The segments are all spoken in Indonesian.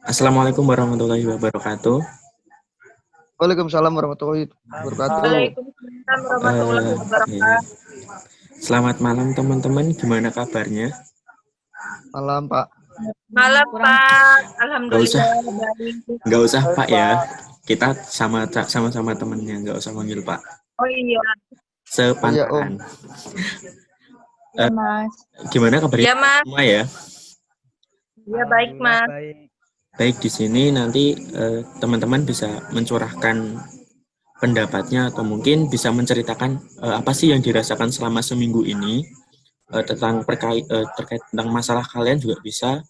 Assalamualaikum warahmatullahi wabarakatuh. Waalaikumsalam warahmatullahi wabarakatuh. Waalaikumsalam warahmatullahi Iya. wabarakatuh. Selamat malam teman-teman, gimana kabarnya? Malam, Pak. Malam Pak, Gak usah, alhamdulillah baik. gak usah Pak ya. Kita sama-sama temennya, gak usah manggil Pak. Oh iya, Sepantaran. ya Mas. Gimana kabarnya Iya Mas, semua ya? ya baik Mas. Baik, di sini nanti teman-teman bisa mencurahkan pendapatnya atau mungkin bisa menceritakan apa sih yang dirasakan selama seminggu ini terkait tentang masalah kalian juga bisa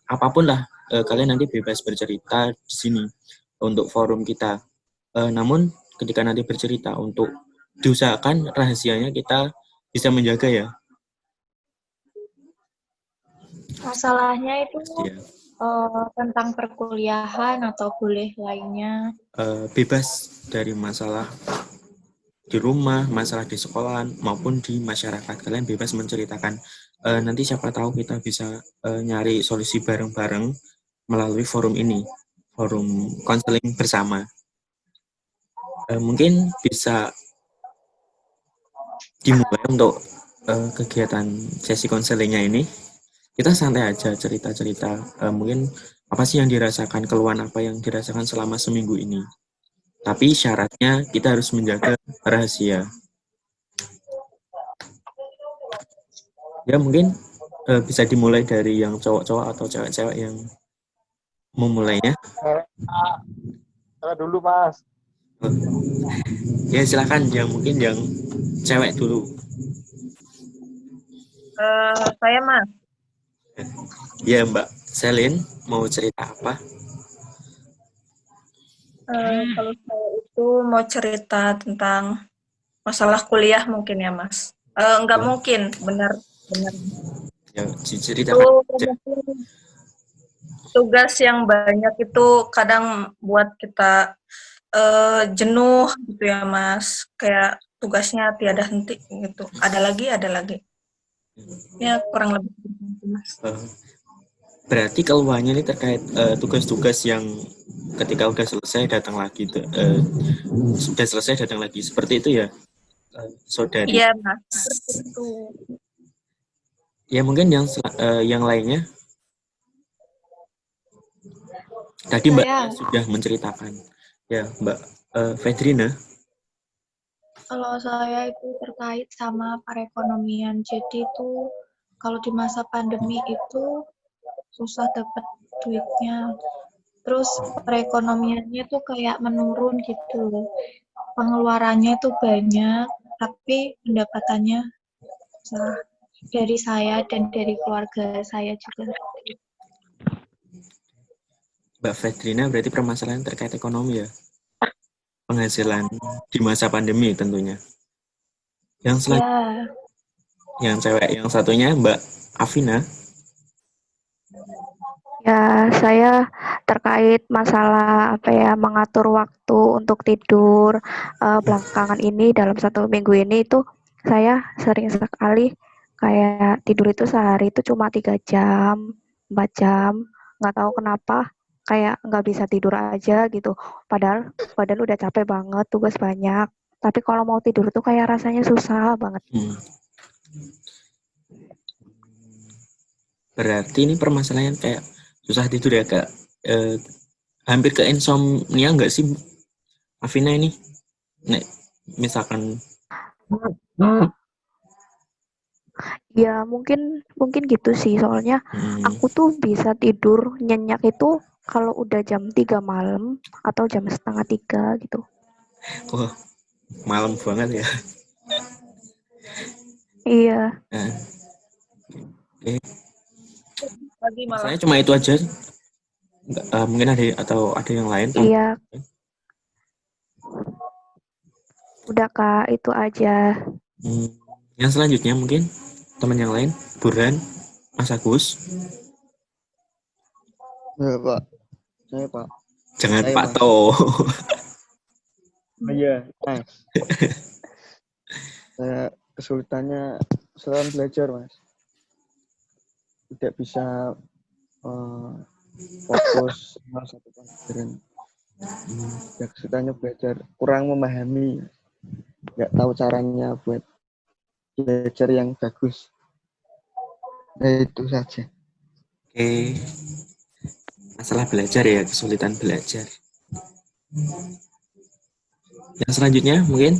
apapun lah kalian nanti bebas bercerita di sini untuk forum kita. Namun ketika nanti bercerita untuk diusahakan rahasianya kita bisa menjaga ya. Masalahnya itu Ya. tentang perkuliahan atau boleh lainnya. Bebas dari masalah di rumah, masalah di sekolahan maupun di masyarakat. Kalian bebas menceritakan. Nanti siapa tahu kita bisa nyari solusi bareng-bareng melalui forum ini, forum konseling bersama. Mungkin bisa dimulai untuk kegiatan sesi konselingnya ini. Kita santai aja cerita-cerita. Mungkin apa sih yang dirasakan, keluhan apa yang dirasakan selama seminggu ini. Tapi syaratnya kita harus menjaga rahasia. Ya mungkin bisa dimulai dari yang cowok-cowok atau cewek-cewek yang memulainya. Saya dulu, Mas. Ya silakan yang mungkin yang cewek dulu. Saya Mas, Ya Mbak Selin mau cerita apa? kalau saya itu mau cerita tentang masalah kuliah mungkin ya Mas. Enggak mungkin, benar. Ya Itu diceritakan aja. mungkin tugas yang banyak itu kadang buat kita jenuh gitu ya Mas, kayak tugasnya tiada henti gitu, ada lagi ya kurang lebih gitu Mas. Berarti keluhannya ini terkait tugas-tugas yang ketika udah selesai datang lagi, sudah selesai datang lagi, seperti itu ya, saudari. Iya Mas, seperti itu. Ya mungkin yang lainnya tadi Mbak sudah menceritakan. Ya Mbak Fedrina. Kalau saya itu terkait sama perekonomian. Jadi itu kalau di masa pandemi itu susah dapat duitnya. Terus perekonomiannya tuh kayak menurun gitu. Pengeluarannya itu banyak, tapi pendapatannya susah. Dari saya dan dari keluarga saya juga. Mbak Fedrina berarti permasalahan terkait ekonomi ya, penghasilan di masa pandemi tentunya. Yang selanjutnya, yang cewek yang satunya Mbak Afina. Ya, saya terkait masalah mengatur waktu untuk tidur belakangan ini dalam 1 minggu ini itu saya sering sekali kayak tidur itu sehari itu cuma 3 jam, 4 jam, nggak tahu kenapa kayak nggak bisa tidur aja gitu. Padahal badan udah capek banget, tugas banyak. Tapi kalau mau tidur tuh kayak rasanya susah banget. Berarti ini permasalahan kayak susah tidur ya Kak. Hampir ke insomnia nggak sih Afina ini? Nek, misalkan Ya mungkin gitu sih, soalnya aku tuh bisa tidur nyenyak itu kalau udah jam 3 malam atau jam setengah 3 gitu. Wah, malam banget ya. Iya. Oke. Saya cuma itu aja. Mungkin ada yang lain? Iya. Udah Kak, itu aja. Yang selanjutnya mungkin teman yang lain, Burhan, Mas Agus. Ya, Pak. Saya, Pak. Jangan saya, Pak To. Iya, Mas. Saya kesulitannya selain belajar, Mas. Tidak bisa fokus sama satu pelajaran. Ya kesulitannya belajar, kurang memahami, nggak tahu caranya buat belajar yang bagus. Nah, itu saja. Oke, masalah belajar ya, kesulitan belajar. Yang selanjutnya mungkin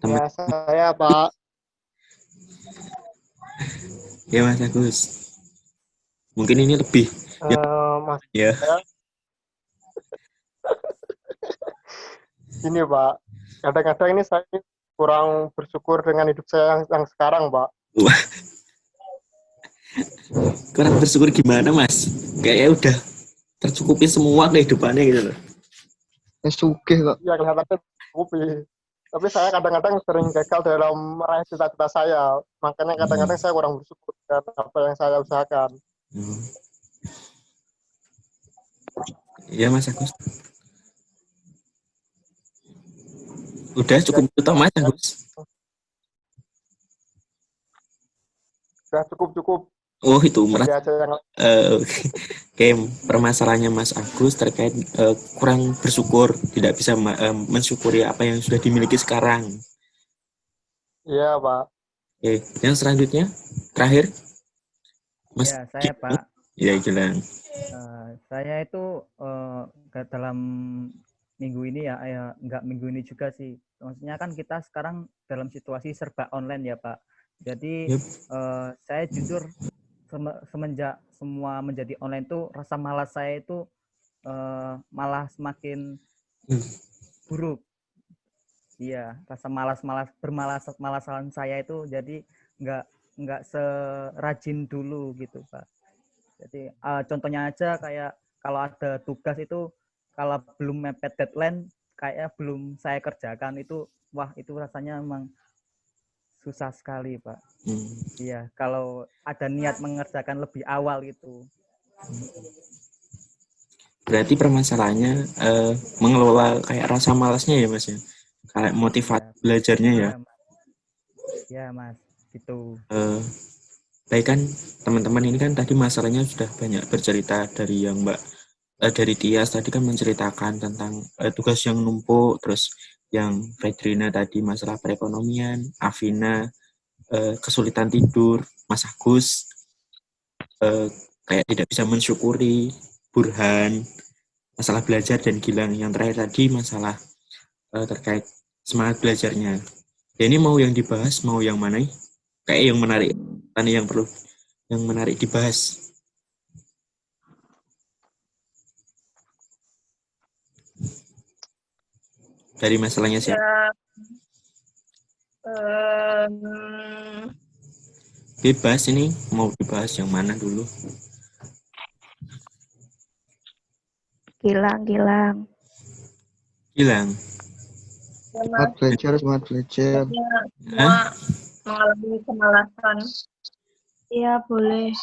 teman Ya, saya Pak. ya Mas Agus. Mungkin ini lebih Mas, ya. ini Pak. Kadang-kadang ini saya kurang bersyukur dengan hidup saya yang sekarang, Pak. Wah, kurang bersyukur gimana Mas? Kayaknya udah tercukupi semua kehidupannya gitu loh. Sugih kok. Iya, kelihatannya tercukupi. Tapi saya kadang-kadang sering gagal dalam meraih cita-cita saya. Makanya kadang-kadang saya kurang bersyukur dengan apa yang saya usahakan. Iya Mas Agus. Udah cukup itu Mas Agus. Sudah cukup. Oh itu merasa. Aja yang Oke, permasalahannya Mas Agus terkait kurang bersyukur, tidak bisa mensyukuri apa yang sudah dimiliki sekarang. Iya, Pak. Oke, yang selanjutnya terakhir Mas. Ya, saya Pak. Ya, Gilang. Saya itu dalam minggu ini nggak minggu ini juga sih. Maksudnya kan kita sekarang dalam situasi serba online ya Pak. Jadi saya jujur semenjak semua menjadi online tuh rasa malas saya itu malah semakin buruk. Iya, rasa bermalas-malasan saya itu jadi nggak serajin dulu gitu Pak. Jadi contohnya aja kayak kalau ada tugas itu kalau belum mepet deadline kayaknya belum saya kerjakan itu wah itu rasanya memang susah sekali Pak. Iya, kalau ada niat mengerjakan lebih awal itu. Berarti permasalahannya mengelola kayak rasa malasnya ya Mas ya, kayak motivasi belajarnya ya. Ya Mas, gitu. Baik kan teman-teman, ini kan tadi masalahnya sudah banyak bercerita dari yang dari Tias tadi kan menceritakan tentang tugas yang numpuk, terus yang Fedrina tadi masalah perekonomian, Afina kesulitan tidur, Mas Agus kayak tidak bisa mensyukuri, Burhan masalah belajar, dan Gilang yang terakhir tadi masalah terkait semangat belajarnya. Dan ini mau yang dibahas, mau yang mana? Kayak yang menarik, tadi yang menarik dibahas. Dari masalahnya siapa? Bebas, ini mau dibahas yang mana dulu? Gilang. Semangat belajar. Semua mengalami kemalasan. Iya, boleh.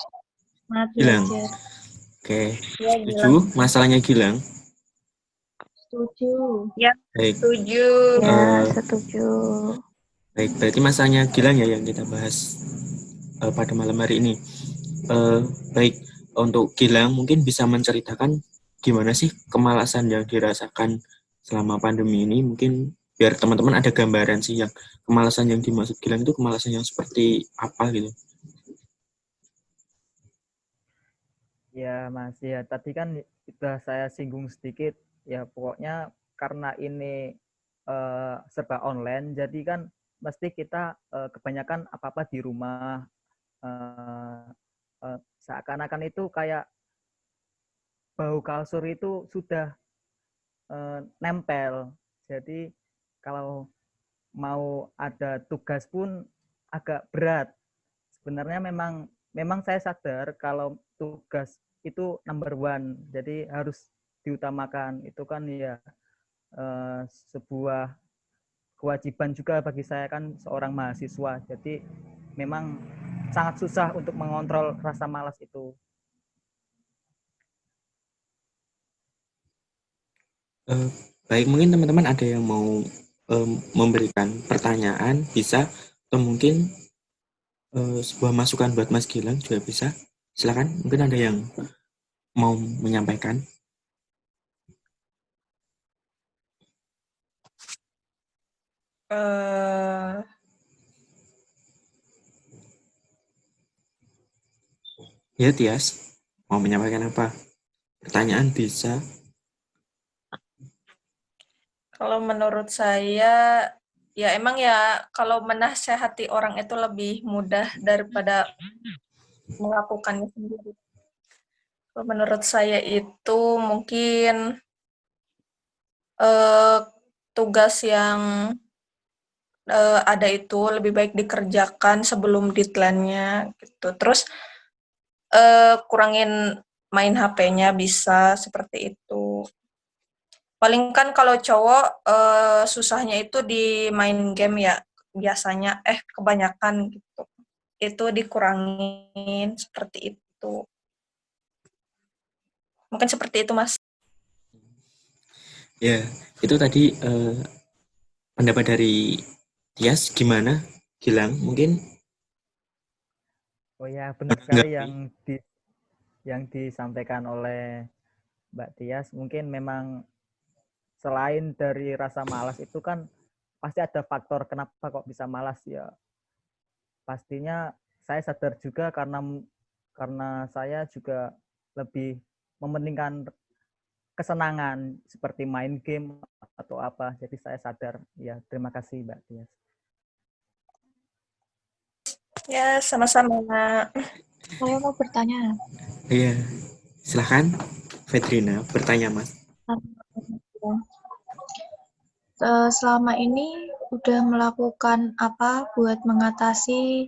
Semangat Gilang. belajar. Oke. Setuju masalahnya Gilang? Setuju. Ya, baik. Setuju. Ya, setuju. Baik, berarti masalahnya Gilang ya yang kita bahas pada malam hari ini. Baik, untuk Gilang mungkin bisa menceritakan gimana sih kemalasan yang dirasakan selama pandemi ini, mungkin biar teman-teman ada gambaran sih yang kemalasan yang dimaksud Gilang itu kemalasan yang seperti apa gitu. Ya Mas, ya tadi kan sudah saya singgung sedikit, ya pokoknya karena ini serba online, jadi kan mesti kita kebanyakan apa-apa di rumah, seakan-akan itu kayak bau kasur itu sudah nempel. Jadi kalau mau ada tugas pun agak berat. Sebenarnya memang saya sadar kalau tugas itu number one, jadi harus diutamakan. Itu kan ya sebuah kewajiban juga bagi saya kan seorang mahasiswa. Jadi memang sangat susah untuk mengontrol rasa malas itu. Baik, mungkin teman-teman ada yang mau memberikan pertanyaan, bisa, atau mungkin sebuah masukan buat Mas Gilang juga bisa. Silakan, mungkin ada yang mau menyampaikan? Eh, Ya, Tias, mau menyampaikan apa? Pertanyaan bisa. Kalau menurut saya, ya emang ya kalau menasehati orang itu lebih mudah daripada melakukannya sendiri. Kalau menurut saya itu mungkin eh, tugas yang ada itu lebih baik dikerjakan sebelum deadline-nya gitu. Terus kurangin main HP-nya bisa seperti itu. Paling kan kalau cowok susahnya itu di main game ya biasanya kebanyakan gitu. Itu dikurangin seperti itu. Mungkin seperti itu, Mas. Ya, itu tadi pendapat dari Tias gimana? Gilang, mungkin Oh ya, benar sekali menanggapi. yang disampaikan oleh Mbak Tias. Mungkin memang selain dari rasa malas itu kan pasti ada faktor kenapa kok bisa malas ya. Pastinya saya sadar juga karena saya juga lebih mementingkan kesenangan seperti main game atau apa. Jadi saya sadar. Ya, terima kasih Mbak Tias. Ya, sama-sama. Saya mau bertanya. Iya, silahkan Fetrina bertanya, Mas. Selama ini udah melakukan apa buat mengatasi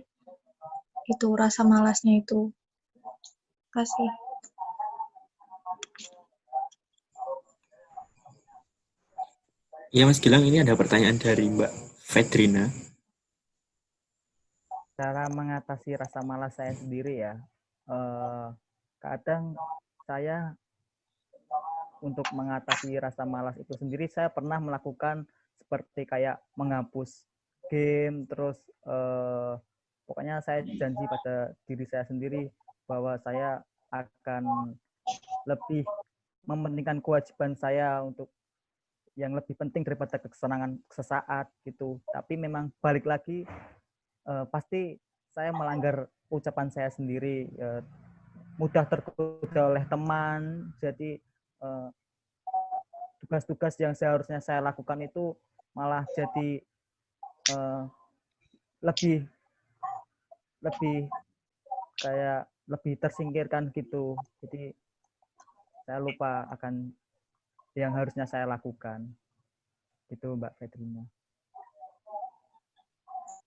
itu rasa malasnya itu? Kasih. Iya, Mas Gilang, ini ada pertanyaan dari Mbak Fetrina. Cara mengatasi rasa malas saya sendiri ya. Kadang saya untuk mengatasi rasa malas itu sendiri saya pernah melakukan seperti kayak menghapus game terus pokoknya saya janji pada diri saya sendiri bahwa saya akan lebih mementingkan kewajiban saya untuk yang lebih penting daripada kesenangan sesaat gitu. Tapi memang balik lagi pasti saya melanggar ucapan saya sendiri, mudah tergoda oleh teman. Jadi tugas-tugas yang seharusnya saya lakukan itu malah jadi lebih lebih kayak lebih tersingkirkan gitu. Jadi saya lupa akan yang harusnya saya lakukan. Itu Mbak Fetrina.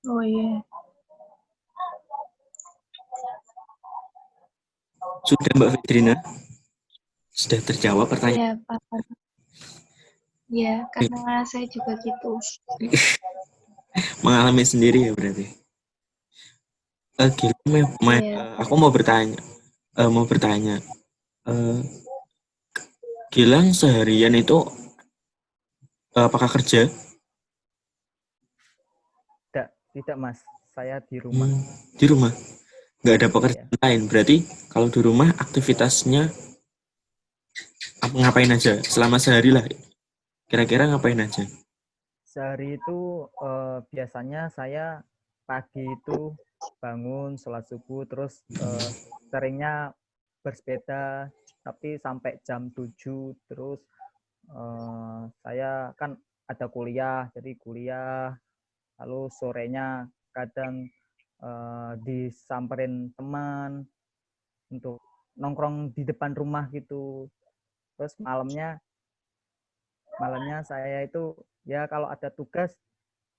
Oh iya. Sudah Mbak Fetrina? Sudah terjawab pertanyaan? Iya, Pak. Iya, karena saya juga gitu. Mengalami sendiri ya berarti. Gilang, Iya. aku mau bertanya. Eh, Gilang seharian itu apakah kerja? Tidak Mas, saya di rumah. Di rumah. Nggak ada Iya. pekerjaan lain. Berarti kalau di rumah aktivitasnya ngapain aja? Selama sehari lah. Kira-kira ngapain aja? Sehari itu biasanya saya pagi itu bangun sholat subuh terus seringnya bersepeda tapi sampai jam 7 terus saya kan ada kuliah jadi kuliah lalu sorenya kadang disamperin teman untuk nongkrong di depan rumah gitu terus malamnya saya itu ya kalau ada tugas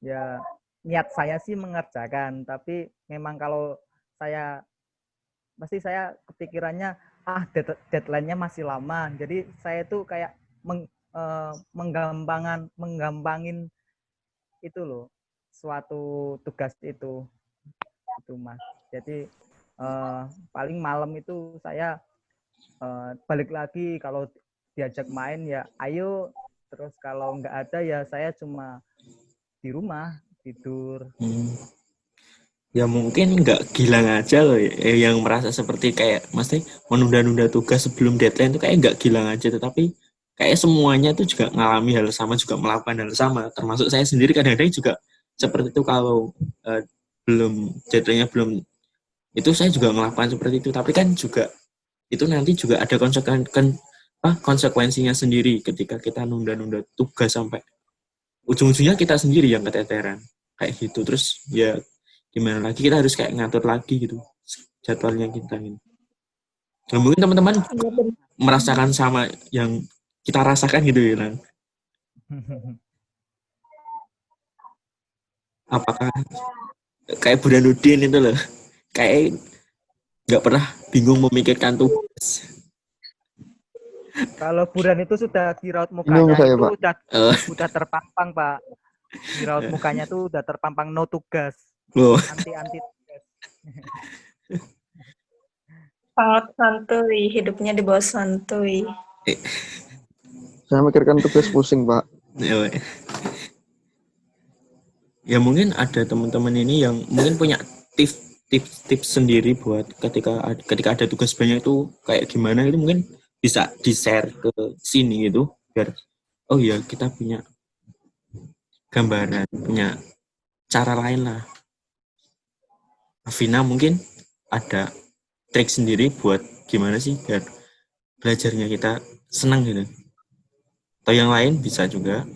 ya niat saya sih mengerjakan tapi memang kalau saya pasti saya kepikirannya deadline-nya masih lama jadi saya tuh kayak menggampangin itu loh suatu tugas itu Mas jadi paling malam itu saya balik lagi kalau diajak main ya ayo terus kalau nggak ada ya saya cuma di rumah tidur. Ya mungkin nggak Gilang aja loh yang merasa seperti kayak mesti menunda-nunda tugas sebelum deadline itu kayak nggak Gilang aja, tetapi kayak semuanya tuh juga ngalami hal sama, juga melakukan hal sama, termasuk saya sendiri kadang-kadang juga seperti itu kalau belum deadline-nya belum, itu saya juga melakukan seperti itu, tapi kan juga itu nanti juga ada konsekuensinya sendiri ketika kita nunda-nunda tugas sampai ujung-ujungnya kita sendiri yang keteteran kayak gitu. Terus ya gimana lagi, kita harus kayak ngatur lagi gitu jadwalnya kita gitu. Nah, mungkin teman-teman merasakan sama yang kita rasakan gitu ya, Lang. Apakah kayak Burhanuddin itu loh, kayak nggak pernah bingung memikirkan tugas. Kalau Buran itu sudah di raut Bingung mukanya saya, itu Pak. udah terpampang, Pak. Di raut mukanya tuh udah terpampang no tugas. Loh, Anti tugas. Sangat santuy, hidupnya di bawah santuy. Saya mikirkan tugas pusing, Pak. ya mungkin ada teman-teman ini yang mungkin punya tips sendiri buat ketika ada tugas banyak itu kayak gimana, itu mungkin bisa di-share ke sini gitu biar oh ya kita punya gambaran, punya cara lain lah. Afina mungkin ada trik sendiri buat gimana sih biar belajarnya kita senang gitu, atau yang lain bisa juga.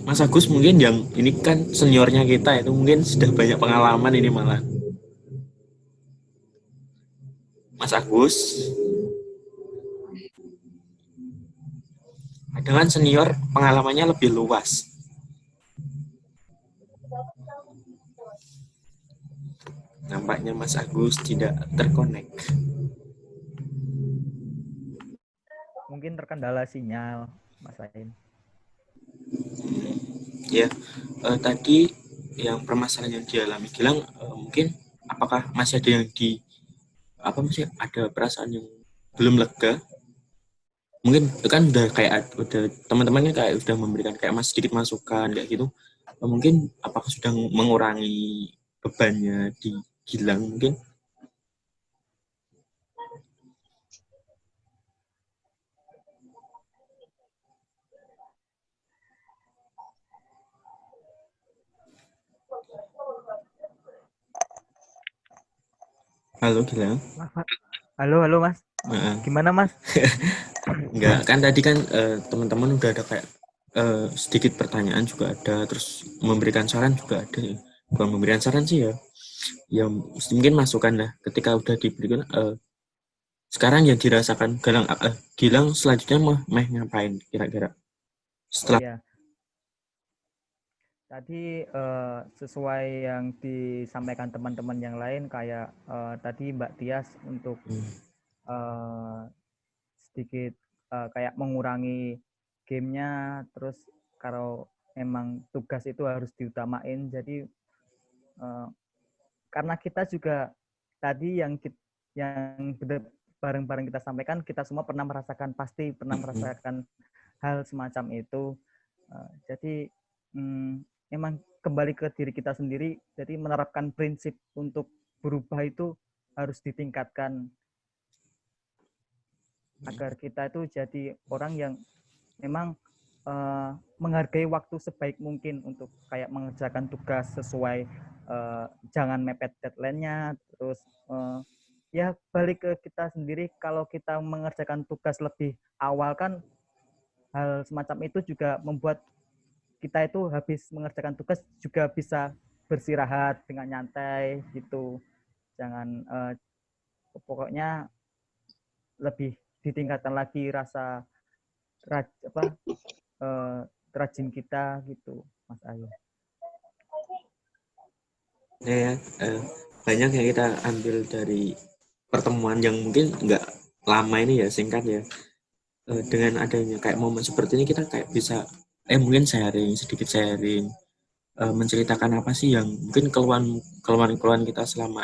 Mas Agus mungkin yang ini kan seniornya kita, itu mungkin sudah banyak pengalaman ini malah. Mas Agus, dengan senior pengalamannya lebih luas. Nampaknya Mas Agus tidak terkonek. Mungkin terkendala sinyal, Mas Ain. Ya, tadi yang permasalahan yang dialami Gilang, mungkin apakah masih ada yang masih ada perasaan yang belum lega? Mungkin kan udah teman-teman kan kayak udah memberikan kayak sedikit masukan kayak gitu. Mungkin apakah sudah mengurangi bebannya di Gilang mungkin? Halo Gilang. Halo Mas. Gimana Mas? Enggak, kan tadi kan teman-teman udah ada kayak sedikit pertanyaan juga ada, terus memberikan saran juga ada. Bukan memberikan saran sih ya. Ya mungkin masukan lah ketika udah diberikan sekarang yang dirasakan Gilang selanjutnya mah ngapain kira-kira setelah ya. Tadi sesuai yang disampaikan teman-teman yang lain kayak tadi Mbak Tias untuk sedikit kayak mengurangi gamenya, terus kalau memang tugas itu harus diutamain. Jadi karena kita juga tadi yang bareng-bareng kita sampaikan, kita semua pasti pernah merasakan hal semacam itu. Jadi memang kembali ke diri kita sendiri, jadi menerapkan prinsip untuk berubah itu harus ditingkatkan agar kita itu jadi orang yang memang menghargai waktu sebaik mungkin untuk kayak mengerjakan tugas sesuai, jangan mepet deadline-nya, terus ya balik ke kita sendiri, kalau kita mengerjakan tugas lebih awal kan hal semacam itu juga membuat kita itu habis mengerjakan tugas juga bisa bersirahat dengan nyantai gitu. Jangan pokoknya lebih ditingkatkan lagi rasa rajin kita gitu, Mas Ayu. Banyak yang kita ambil dari pertemuan yang mungkin nggak lama ini ya, singkat ya. Dengan adanya kayak momen seperti ini kita kayak bisa mungkin sedikit sharing, menceritakan apa sih yang mungkin keluhan kita selama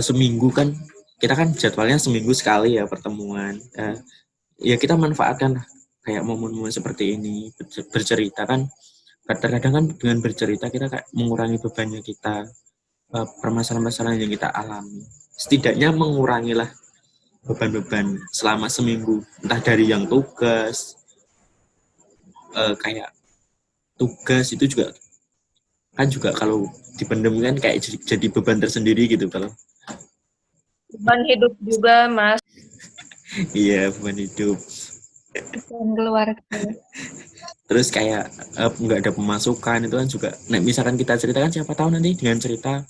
seminggu kan, kita kan jadwalnya seminggu sekali ya pertemuan. ya kita manfaatkan lah kayak momen-momen seperti ini, bercerita kan. Kadang-kadang kan dengan bercerita kita kayak mengurangi bebannya kita, permasalahan-permasalahan yang kita alami. Setidaknya mengurangilah beban-beban selama seminggu, entah dari yang tugas, kayak tugas itu juga kan juga kalau dipendem kan kayak jadi beban tersendiri gitu kalau Beban hidup juga, Mas. iya beban hidup. Dan keluarga. Terus kayak nggak ada pemasukan itu kan juga. Nah misalkan kita ceritakan siapa tahu nanti dengan cerita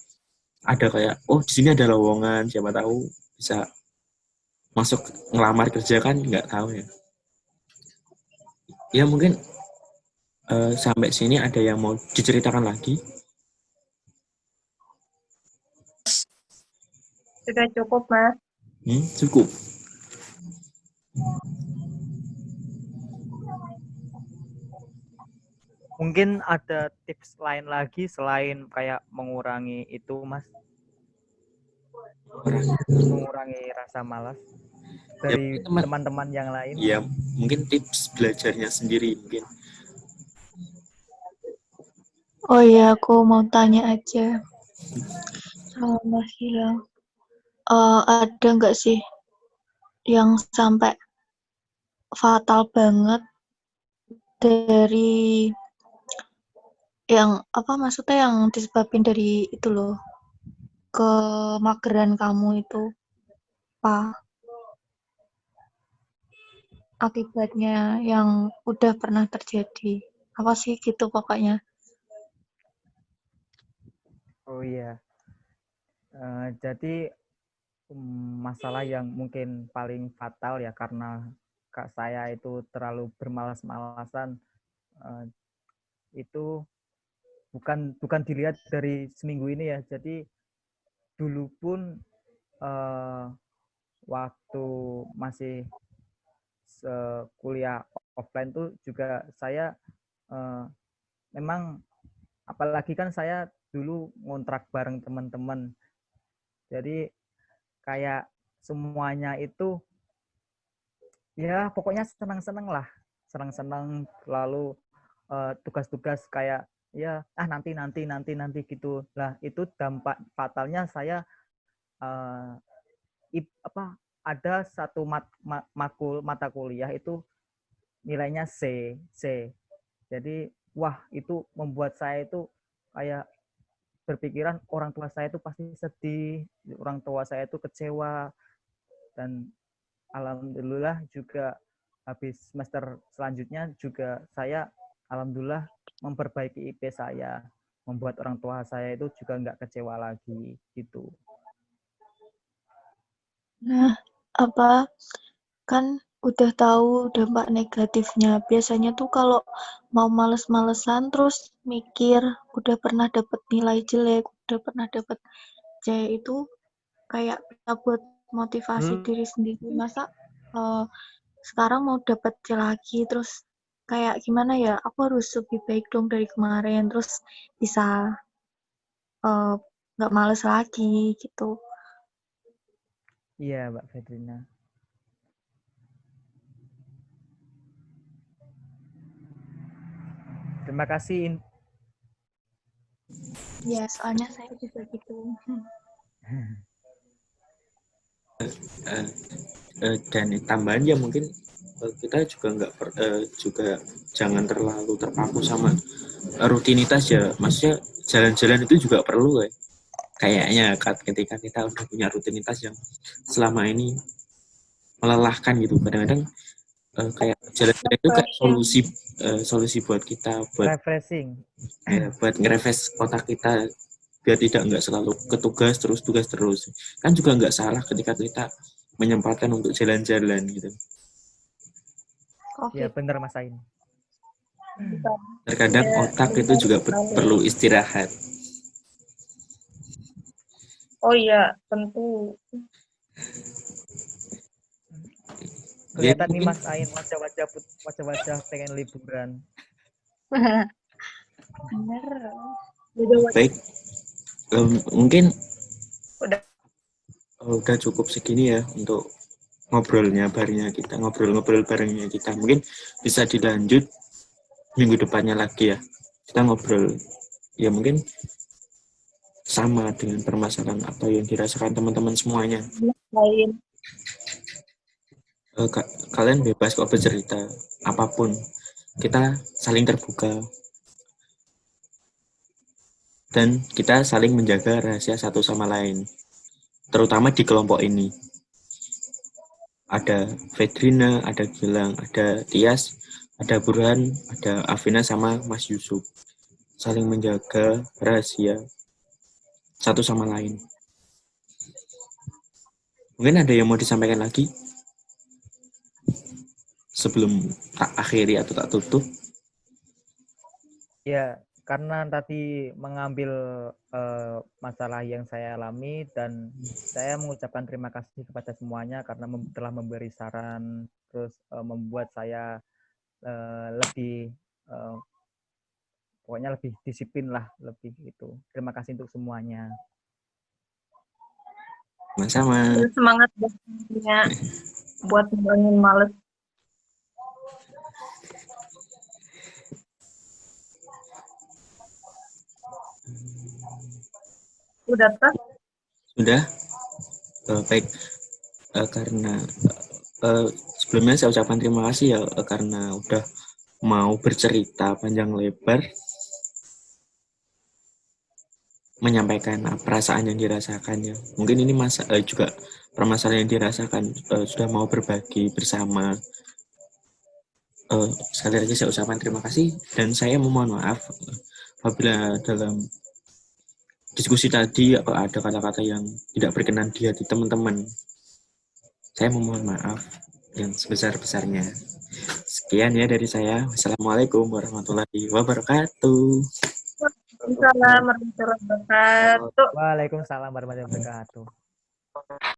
ada kayak oh di sini ada lowongan, siapa tahu bisa masuk ngelamar kerja kan nggak tahu ya. Ya mungkin sampai sini ada yang mau diceritakan lagi? Sudah cukup, Mas. Cukup. Mungkin ada tips lain lagi selain kayak mengurangi itu, Mas? Mengurangi rasa malas dari Ya, teman-teman yang lain. Ya mungkin tips belajarnya sendiri mungkin. Oh iya, aku mau tanya aja sama Mas Gilang. Ada nggak sih yang sampai fatal banget dari yang apa maksudnya yang disebabin dari itu loh kemageran kamu itu apa akibatnya yang udah pernah terjadi apa sih gitu pokoknya. Oh iya. Jadi masalah yang mungkin paling fatal ya karena kak saya itu terlalu bermalas-malasan, itu bukan dilihat dari seminggu ini ya. Jadi dulu pun waktu masih kuliah offline tuh juga saya memang apalagi kan saya dulu ngontrak bareng teman-teman. Jadi kayak semuanya itu ya pokoknya senang-senang lah, senang-senang lalu tugas-tugas kayak ya nanti gitu lah. Itu dampak fatalnya saya ada satu mata kuliah itu nilainya C. Jadi wah itu membuat saya itu kayak berpikiran orang tua saya itu pasti sedih, orang tua saya itu kecewa, dan alhamdulillah juga habis semester selanjutnya juga saya alhamdulillah memperbaiki IP saya, membuat orang tua saya itu juga nggak kecewa lagi gitu. Nah, apa kan udah tahu dampak negatifnya. Biasanya tuh kalau mau males-malesan terus mikir udah pernah dapet nilai jelek, udah pernah dapet C itu kayak bisa buat motivasi diri sendiri. Masa sekarang mau dapet C lagi terus kayak gimana ya? Aku harus lebih baik dong dari kemarin terus bisa nggak males lagi gitu. Iya, Mbak Fedrina. Terima kasih. Ya, soalnya saya juga gitu. Dan tambahan ya mungkin kita juga juga jangan terlalu terpaku sama rutinitas ya. Maksudnya jalan-jalan itu juga perlu ya. Kayaknya ketika kita udah punya rutinitas yang selama ini melelahkan gitu, kadang-kadang kayak jalan-jalan itu kayak solusi buat kita buat refreshing, buat nge-refresh otak kita biar nggak selalu tugas terus kan juga nggak salah ketika kita menyempatkan untuk jalan-jalan gitu. Ya benar Mas Ain. Terkadang otak itu juga perlu istirahat. Oh iya, tentu. Kelihatan nih Mas Ain wajah-wajah pengen liburan. Bener. Baik, mungkin Udah udah cukup segini ya untuk ngobrolnya barengnya kita, ngobrol-ngobrol barengnya kita. Mungkin bisa dilanjut minggu depannya lagi ya. Kita ngobrol ya mungkin sama dengan permasalahan apa yang dirasakan teman-teman semuanya. Lain. Kalian bebas kok bercerita apapun. Kita saling terbuka dan kita saling menjaga rahasia satu sama lain. Terutama di kelompok ini. Ada Fedrina, ada Gilang, ada Tias, ada Burhan, ada Afina sama Mas Yusuf. Saling menjaga rahasia satu sama lain. Mungkin ada yang mau disampaikan lagi sebelum tak akhiri atau tak tutup? Ya, karena tadi mengambil masalah yang saya alami dan saya mengucapkan terima kasih kepada semuanya karena telah memberi saran, terus membuat saya lebih pokoknya lebih disiplin lah, lebih gitu. Terima kasih untuk semuanya. Sama-sama. Dan semangat buat ngilangin males. Udah tak? Sudah? Baik. Karena sebelumnya saya ucapkan terima kasih ya karena udah mau bercerita panjang lebar, menyampaikan perasaan yang dirasakannya. Mungkin ini juga permasalahan yang dirasakan, sudah mau berbagi bersama. Sekali lagi saya ucapkan terima kasih dan saya memohon maaf apabila dalam diskusi tadi ada kata-kata yang tidak berkenan di hati teman-teman. Saya memohon maaf yang sebesar-besarnya. Sekian ya dari saya. Wassalamualaikum warahmatullahi wabarakatuh. Waalaikumsalam warahmatullahi wabarakatuh. Waalaikumsalam warahmatullahi wabarakatuh.